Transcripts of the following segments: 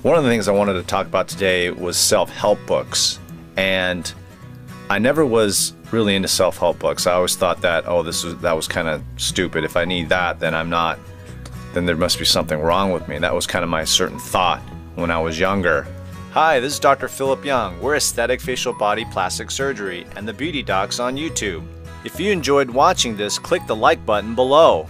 One of the things I wanted to talk about today was self-help books, and I never was really into self-help books. I always thought that, that was kind of stupid. If I need that, then there must be something wrong with me. That was kind of my certain thought when I was younger. Hi, this is Dr. Philip Young. We're Aesthetic Facial Body Plastic Surgery and the Beauty Docs on YouTube. If you enjoyed watching this, click the like button below.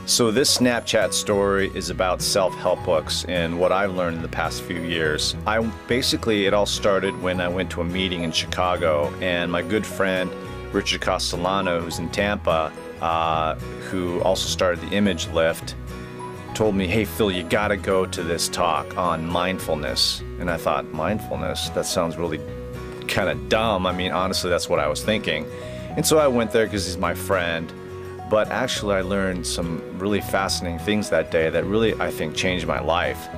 So this Snapchat story is about self-help books and what I've learned in the past few years. It all started when I went to a meeting in Chicago, and my good friend Richard Castellano, who's in Tampa, who also started the Image Lift, told me, "Hey Phil, you gotta go to this talk on mindfulness." And I thought, mindfulness? That sounds really kind of dumb. I mean, honestly, that's what I was thinking. And so I went there because he's my friend. But actually I learned some really fascinating things that day that really, I think, changed my life.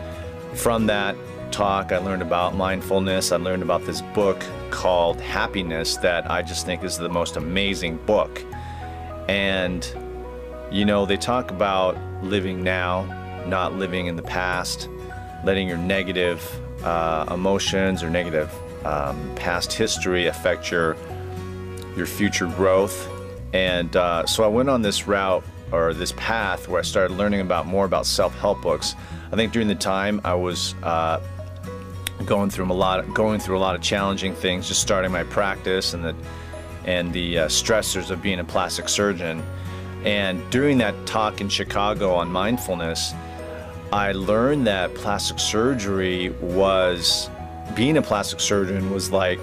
From that talk, I learned about mindfulness. I learned about this book called Happiness that I just think is the most amazing book. And, you know, they talk about living now, not living in the past, letting your negative emotions or negative past history affect your future growth. And so I went on this route, or this path, where I started learning more about self-help books. I think during the time I was going through a lot of challenging things, just starting my practice and the stressors of being a plastic surgeon. And during that talk in Chicago on mindfulness, I learned that being a plastic surgeon was like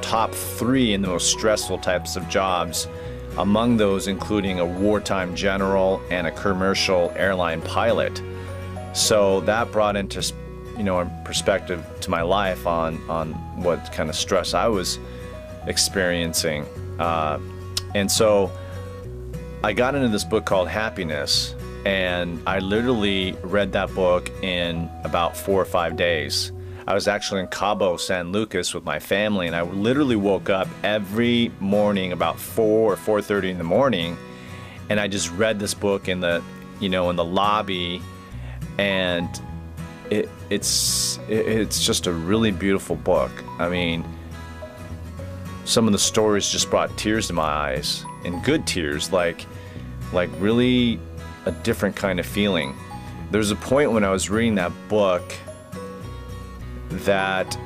top 3 in the most stressful types of jobs. Among those including a wartime general and a commercial airline pilot. So that brought into, a perspective to my life on what kind of stress I was experiencing. And so I got into this book called Happiness, and I literally read that book in about 4 or 5 days. I was actually in Cabo San Lucas with my family, and I literally woke up every morning about 4 or 4:30 in the morning, and I just read this book in the lobby, and it's just a really beautiful book. I mean, some of the stories just brought tears to my eyes, and good tears, like really a different kind of feeling. There's a point when I was reading that book that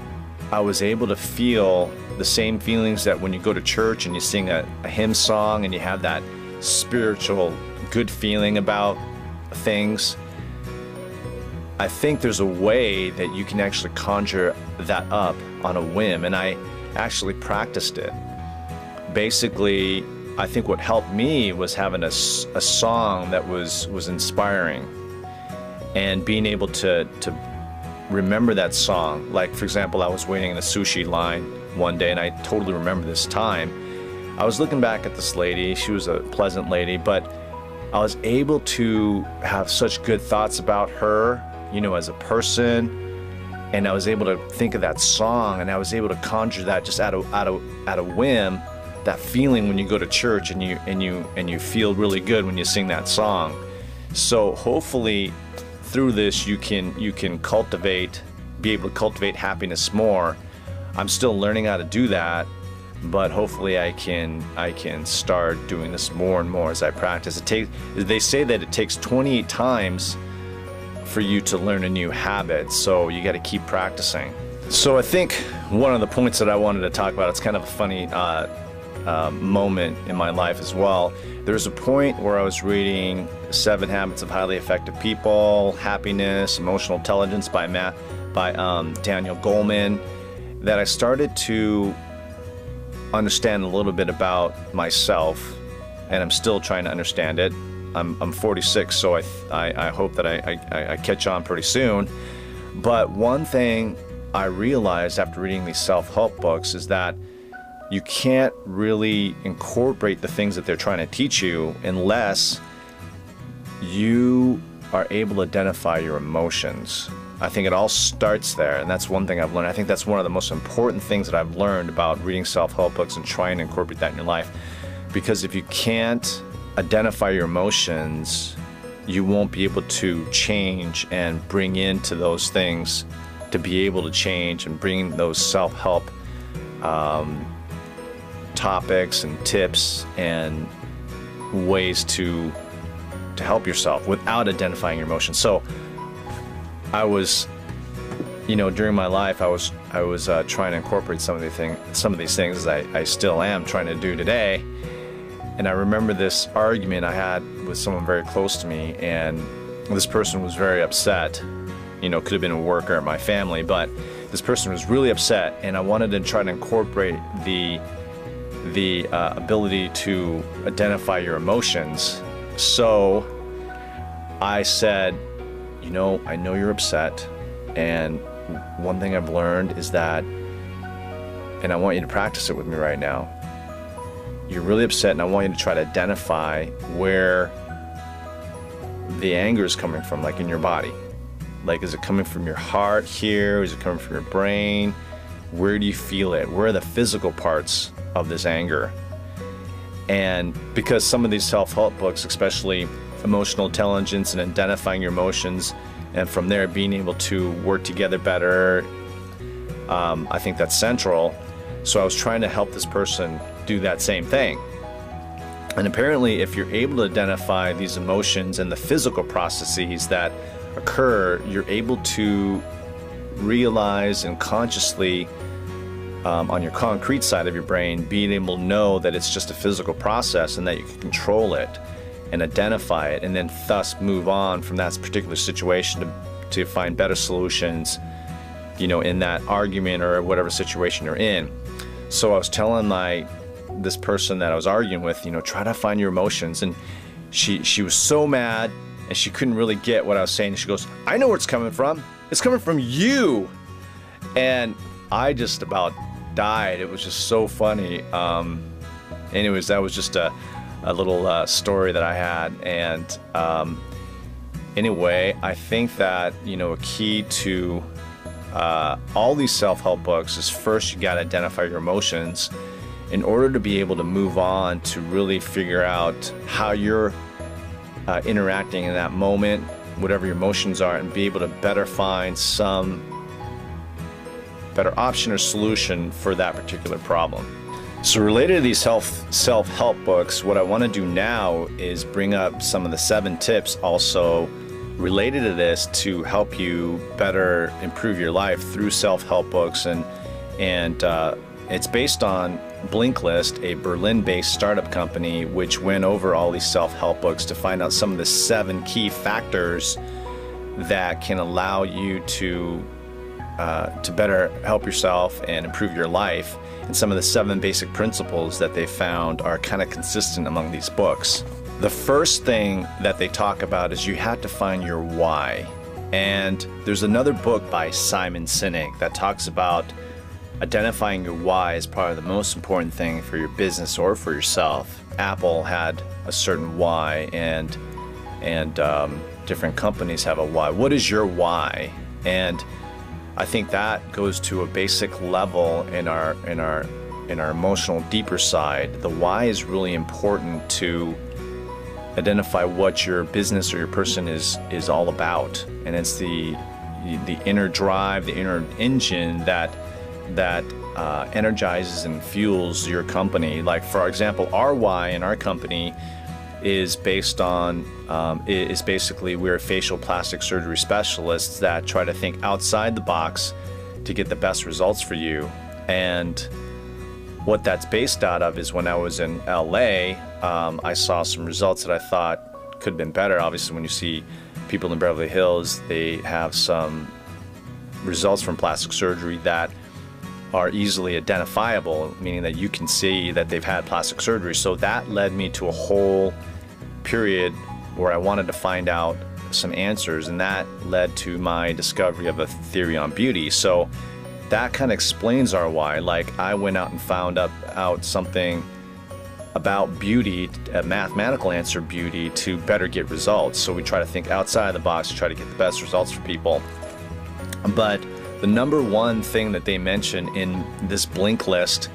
I was able to feel the same feelings that when you go to church and you sing a hymn song and you have that spiritual good feeling about things. I think there's a way that you can actually conjure that up on a whim, and I actually practiced it. Basically, I think what helped me was having a song that was inspiring, and being able to remember that song. Like, for example, I was waiting in a sushi line one day, and I totally remember this time. I was looking back at this lady. She was a pleasant lady, but I was able to have such good thoughts about her, as a person, and I was able to think of that song, and I was able to conjure that just out of whim, that feeling when you go to church and you feel really good when you sing that song. So hopefully through this you can be able to cultivate happiness more. I'm still learning how to do that, but hopefully I can start doing this more and more as I practice. They say that it takes 28 times for you to learn a new habit, so you got to keep practicing. So I think one of the points that I wanted to talk about, it's kind of a funny moment in my life as well. There's a point where I was reading 7 Habits of Highly Effective People, Happiness, Emotional Intelligence by Daniel Goleman, that I started to understand a little bit about myself, and I'm still trying to understand it. I'm 46, so I hope that I catch on pretty soon. But one thing I realized after reading these self-help books is that you can't really incorporate the things that they're trying to teach you unless you are able to identify your emotions. I think it all starts there, and that's one thing I've learned. I think that's one of the most important things that I've learned about reading self-help books and trying to incorporate that in your life. Because if you can't identify your emotions, you won't be able to change and bring into those things to be able to change and bring those self-help topics and tips and ways to help yourself without identifying your emotions. So I was, during my life, I was trying to incorporate some of these things, as I still am trying to do today. And I remember this argument I had with someone very close to me, and this person was very upset. Could have been a worker at my family, but this person was really upset, and I wanted to try to incorporate the ability to identify your emotions. So I said, I know you're upset, and one thing I've learned is that, and I want you to practice it with me right now, you're really upset, and I want you to try to identify where the anger is coming from, like in your body. Like, is it coming from your heart here? Is it coming from your brain? Where do you feel it? Where are the physical parts of this anger? And because some of these self-help books, especially Emotional Intelligence and Identifying Your Emotions, and from there being able to work together better, I think that's central. So I was trying to help this person do that same thing. And apparently, if you're able to identify these emotions and the physical processes that occur, you're able to realize and consciously, on your concrete side of your brain, being able to know that it's just a physical process and that you can control it and identify it, and then thus move on from that particular situation to find better solutions, in that argument or whatever situation you're in. So I was telling this person that I was arguing with, try to find your emotions, and she was so mad, and she couldn't really get what I was saying. She goes, I know where it's coming from. It's coming from you. And I just about died. It was just so funny. Anyways, that was just a little story that I had. And anyway, I think that, a key to all these self-help books is, first, you got to identify your emotions in order to be able to move on to really figure out how you're interacting in that moment, whatever your emotions are, and be able to better find some better option or solution for that particular problem. So related to these self-help books, what I want to do now is bring up some of the 7 tips also related to this to help you better improve your life through self-help books. And it's based on Blinkist, a Berlin-based startup company, which went over all these self-help books to find out some of the 7 key factors that can allow you to better help yourself and improve your life. And some of the 7 basic principles that they found are kind of consistent among these books. The first thing that they talk about is you have to find your why. And there's another book by Simon Sinek that talks about identifying your why is probably the most important thing for your business or for yourself. Apple had a certain why, and different companies have a why. What is your why? And I think that goes to a basic level in our emotional deeper side. The why is really important to identify what your business or your person is all about, and it's the inner drive, the inner engine that energizes and fuels your company. Like, for example, our why in our company is based on is basically, we're facial plastic surgery specialists that try to think outside the box to get the best results for you. And what that's based out of is, when I was in LA, I saw some results that I thought could have been better. Obviously, when you see people in Beverly Hills, they have some results from plastic surgery that are easily identifiable, meaning that you can see that they've had plastic surgery. So that led me to a whole period where I wanted to find out some answers, and that led to my discovery of a theory on beauty. So that kind of explains our why. Like, I went out and found out something about beauty, a mathematical answer, beauty, to better get results. So we try to think outside the box to try to get the best results for people. But the number one thing that they mention in this Blinkist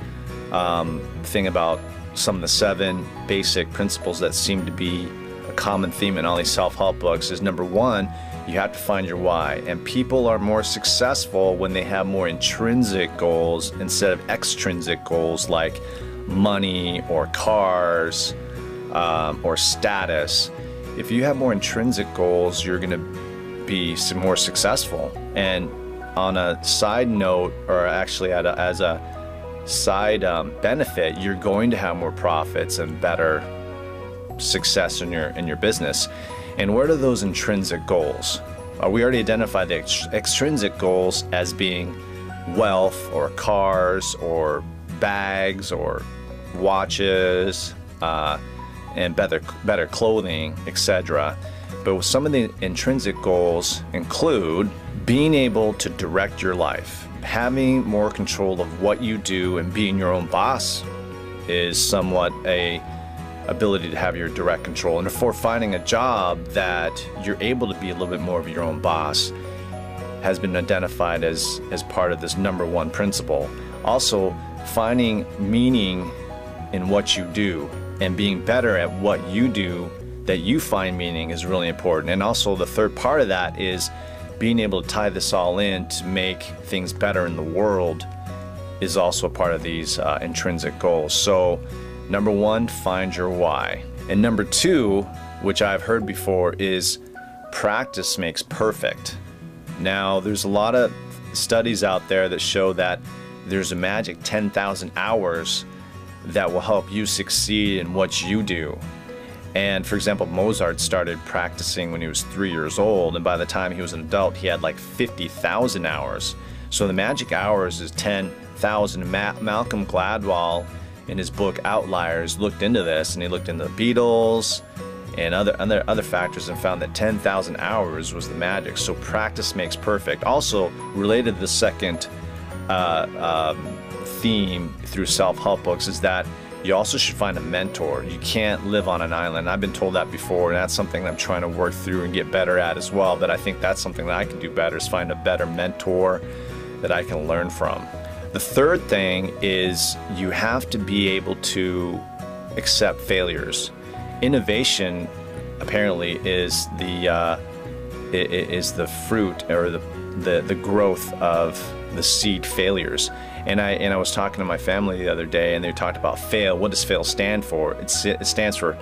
thing about some of the 7 basic principles that seem to be a common theme in all these self-help books is, number 1, You have to find your why. And people are more successful when they have more intrinsic goals instead of extrinsic goals like money or cars or status. If you have more intrinsic goals, you're going to be more successful. And on a side note, or actually as a side benefit, you're going to have more profits and better success in your business. And what are those intrinsic goals? We already identified the extrinsic goals as being wealth or cars or bags or watches and better clothing, etc. But some of the intrinsic goals include being able to direct your life. Having more control of what you do and being your own boss is somewhat a ability to have your direct control. And for finding a job that you're able to be a little bit more of your own boss has been identified as part of this number one principle. Also, finding meaning in what you do and being better at what you do that you find meaning is really important. And also the third part of that is being able to tie this all in to make things better in the world is also a part of these intrinsic goals. So number one, find your why. And number two, which I've heard before, is practice makes perfect. Now, there's a lot of studies out there that show that there's a magic 10,000 hours that will help you succeed in what you do. And for example, Mozart started practicing when he was 3 years old, and by the time he was an adult, he had like 50,000 hours. So the magic hours is 10,000. Malcolm Gladwell, in his book Outliers, looked into this, and he looked into the Beatles and other factors and found that 10,000 hours was the magic. So practice makes perfect. Also, related to the second theme through self-help books is that you also should find a mentor. You can't live on an island. I've been told that before, and that's something that I'm trying to work through and get better at as well. But I think that's something that I can do better, is find a better mentor that I can learn from. The third thing is you have to be able to accept failures. Innovation apparently is the fruit or the growth of the seed failures. And I was talking to my family the other day, and they talked about FAIL. What does FAIL stand for? It stands for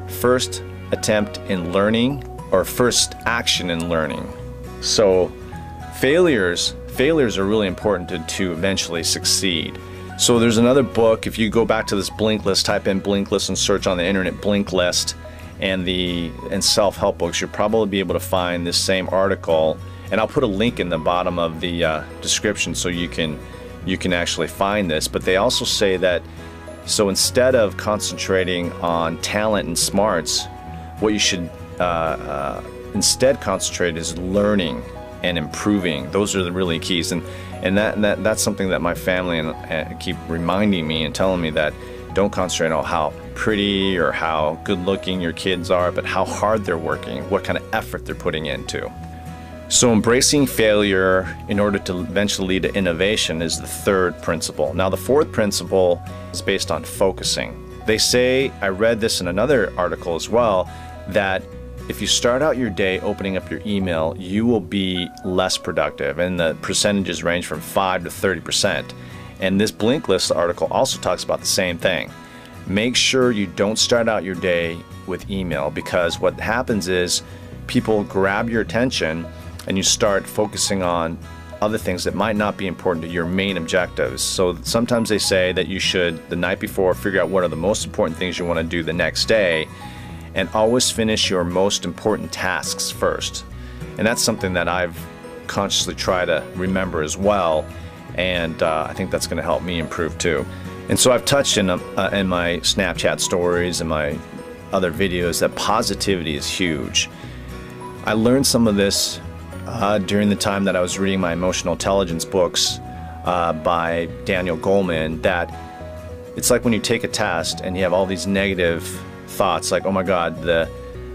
first attempt in learning or first action in learning. So failures are really important to eventually succeed. So there's another book. If you go back to this Blinkist, type in Blinkist and search on the internet Blinkist and self-help books, you'll probably be able to find this same article. And I'll put a link in the bottom of the description so you can actually find this. But they also say that, so instead of concentrating on talent and smarts, what you should instead concentrate is learning and improving. Those are the really keys. And that's something that my family keep reminding me and telling me, that don't concentrate on how pretty or how good looking your kids are, but how hard they're working, what kind of effort they're putting into. So embracing failure in order to eventually lead to innovation is the third principle. Now the fourth principle is based on focusing. They say, I read this in another article as well, that if you start out your day opening up your email, you will be less productive, and the percentages range from 5 to 30%. And this Blinkist article also talks about the same thing. Make sure you don't start out your day with email, because what happens is people grab your attention and you start focusing on other things that might not be important to your main objectives. So sometimes they say that you should, the night before, figure out what are the most important things you want to do the next day, and always finish your most important tasks first. And that's something that I've consciously tried to remember as well, and I think that's going to help me improve too. And so I've touched in my Snapchat stories and my other videos that positivity is huge. I learned some of this during the time that I was reading my emotional intelligence books by Daniel Goleman, that it's like when you take a test and you have all these negative thoughts like, oh my God,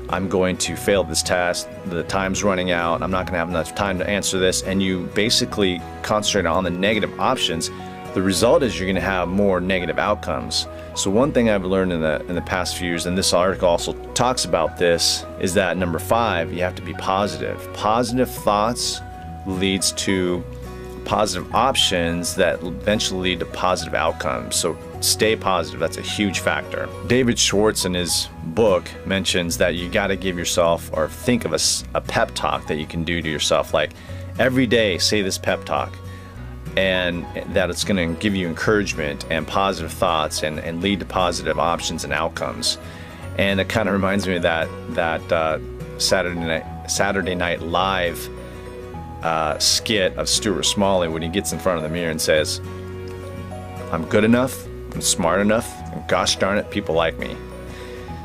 I'm going to fail this test, the time's running out, I'm not going to have enough time to answer this, and you basically concentrate on the negative options. the result is you're going to have more negative outcomes. So one thing I've learned in the past few years, and this article also talks about this, is that number 5, you have to be positive. Positive thoughts leads to positive options that eventually lead to positive outcomes. So stay positive. That's a huge factor. David Schwartz in his book mentions that you got to give yourself, or think of a pep talk that you can do to yourself. Like every day, say this pep talk, and that it's going to give you encouragement and positive thoughts and lead to positive options and outcomes. And it kind of reminds me of that Saturday Night Live skit of Stuart Smalley when he gets in front of the mirror and says, "I'm good enough, I'm smart enough, and gosh darn it, people like me."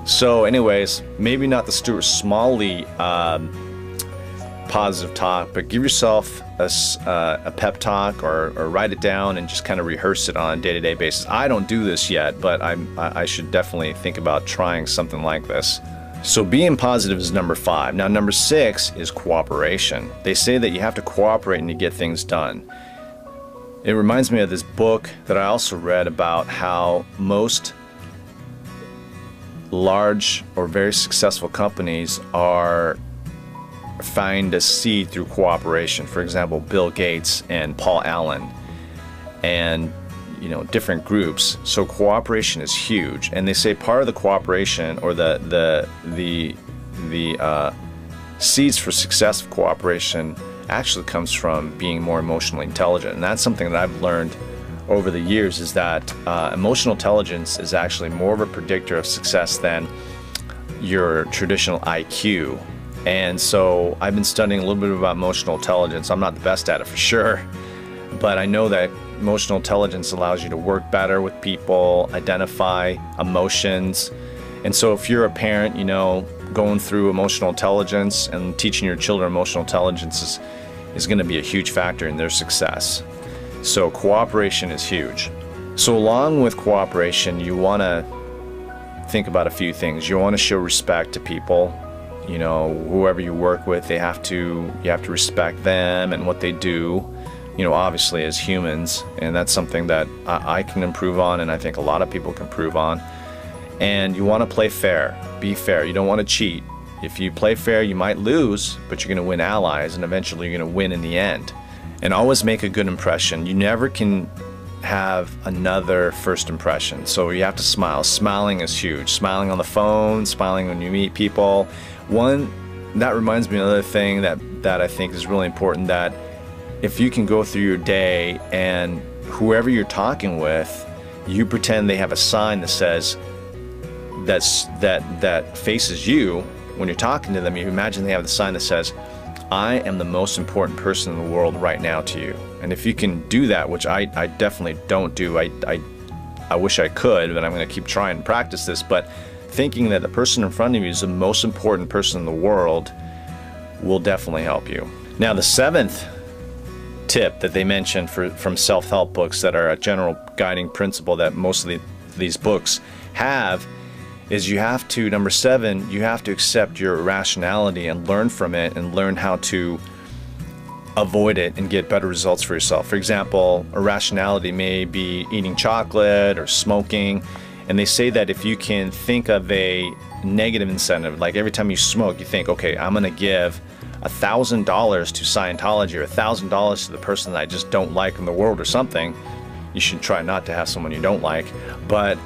So anyways, maybe not the Stuart Smalley positive talk, but give yourself a pep talk, or write it down and just kind of rehearse it on a day-to-day basis. I don't do this yet, but I should definitely think about trying something like this. So being positive is number 5. Now number 6 is cooperation. They say that you have to cooperate and to get things done. It reminds me of this book that I also read about how most large or very successful companies find a seed through cooperation. For example, Bill Gates and Paul Allen, and different groups. So cooperation is huge, and they say part of the cooperation, or the seeds for success of cooperation, actually comes from being more emotionally intelligent. And that's something that I've learned over the years, is that emotional intelligence is actually more of a predictor of success than your traditional IQ. And so I've been studying a little bit about emotional intelligence. I'm not the best at it for sure, but I know that emotional intelligence allows you to work better with people, identify emotions. And so if you're a parent, going through emotional intelligence and teaching your children emotional intelligence is going to be a huge factor in their success. So cooperation is huge. So along with cooperation, you want to think about a few things. You want to show respect to people. Whoever you work with, you have to respect them and what they do, obviously as humans. And that's something that I can improve on, and I think a lot of people can improve on. And you want to play fair. Be fair. You don't want to cheat. If you play fair, you might lose, but you're going to win allies, and eventually you're going to win in the end. And always make a good impression. You never can have another first impression. So you have to smile. Smiling is huge. Smiling on the phone, smiling when you meet people. That reminds me of another thing that I think is really important, that if you can go through your day and whoever you're talking with, you pretend they have a sign that says, that faces you when you're talking to them. You imagine they have the sign that says, "I am the most important person in the world right now to you." And if you can do that, which I definitely don't do, I wish I could, but I'm going to keep trying to practice this, but thinking that the person in front of you is the most important person in the world will definitely help you. Now the 7th tip that they mention from self-help books that are a general guiding principle that most of these books have is you have to, number 7, you have to accept your irrationality and learn from it and learn how to avoid it and get better results for yourself. For example, irrationality may be eating chocolate or smoking, and they say that if you can think of a negative incentive, like every time you smoke, you think, okay, I'm going to give $1,000 to Scientology or $1,000 to the person that I just don't like in the world or something. You should try not to have someone you don't like, but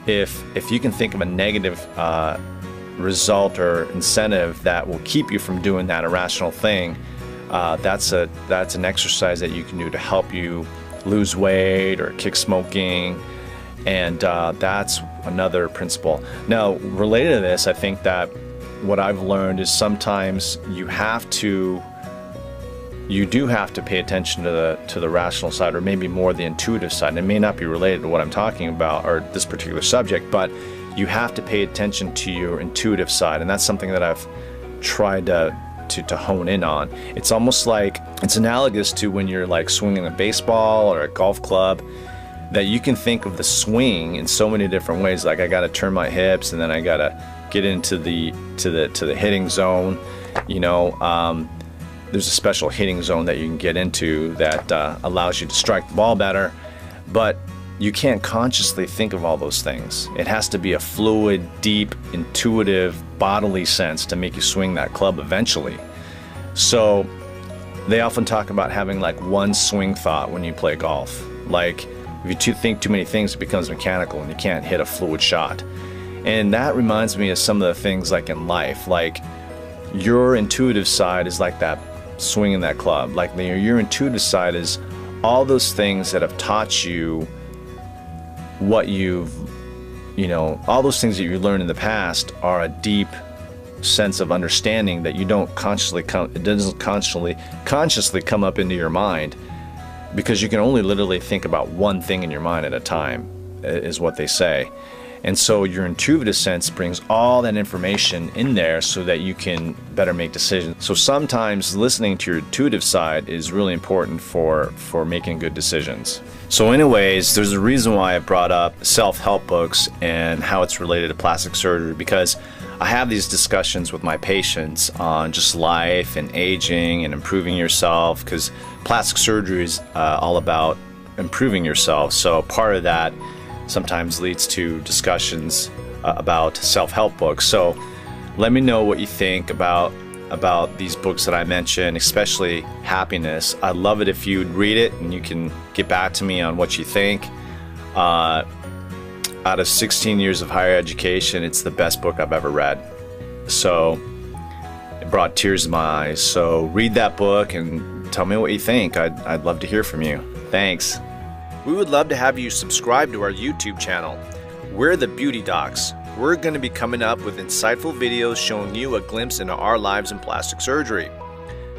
if you can think of a negative result or incentive that will keep you from doing that irrational thing, that's an exercise that you can do to help you lose weight or kick smoking, and that's another principle. Now, related to this, I think that what I've learned is sometimes you do have to pay attention to the rational side, or maybe more the intuitive side. And it may not be related to what I'm talking about or this particular subject, but you have to pay attention to your intuitive side, and that's something that I've tried to hone in on. It's almost like, it's analogous to when you're like swinging a baseball or a golf club, that you can think of the swing in so many different ways. Like, I got to turn my hips, and then I got to get into the hitting zone. There's a special hitting zone that you can get into that allows you to strike the ball better. but you can't consciously think of all those things. It has to be a fluid, deep, intuitive, bodily sense to make you swing that club eventually. So they often talk about having like one swing thought when you play golf. Like if you think too many things, it becomes mechanical and you can't hit a fluid shot. And that reminds me of some of the things like in life, like your intuitive side is like that swinging that club. Like your intuitive side is all those things that have taught you what all those things that you learned in the past are a deep sense of understanding that you don't it doesn't consciously come up into your mind, because you can only literally think about one thing in your mind at a time, is what they say. And so your intuitive sense brings all that information in there so that you can better make decisions. So sometimes listening to your intuitive side is really important for making good decisions. So anyways, there's a reason why I brought up self-help books and how it's related to plastic surgery, because I have these discussions with my patients on just life and aging and improving yourself, because plastic surgery is all about improving yourself. So part of that sometimes leads to discussions about self-help books. So let me know what you think about these books that I mentioned, especially Happiness. I'd love it if you'd read it and you can get back to me on what you think. Out of 16 years of higher education, it's the best book I've ever read. So it brought tears to my eyes. So read that book and tell me what you think. I'd love to hear from you. Thanks. We would love to have you subscribe to our YouTube channel. We're the Beauty Docs. We're going to be coming up with insightful videos showing you a glimpse into our lives in plastic surgery.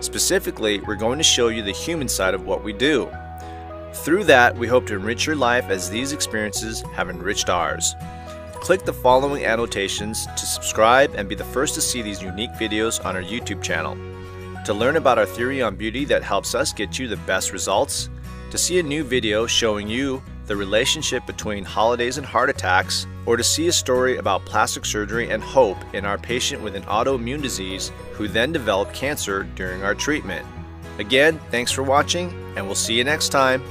Specifically, we're going to show you the human side of what we do. Through that, we hope to enrich your life as these experiences have enriched ours. Click the following annotations to subscribe and be the first to see these unique videos on our YouTube channel. To learn about our theory on beauty that helps us get you the best results, to see a new video showing you the relationship between holidays and heart attacks, or to see a story about plastic surgery and hope in our patient with an autoimmune disease who then developed cancer during our treatment. Again, thanks for watching, and we'll see you next time.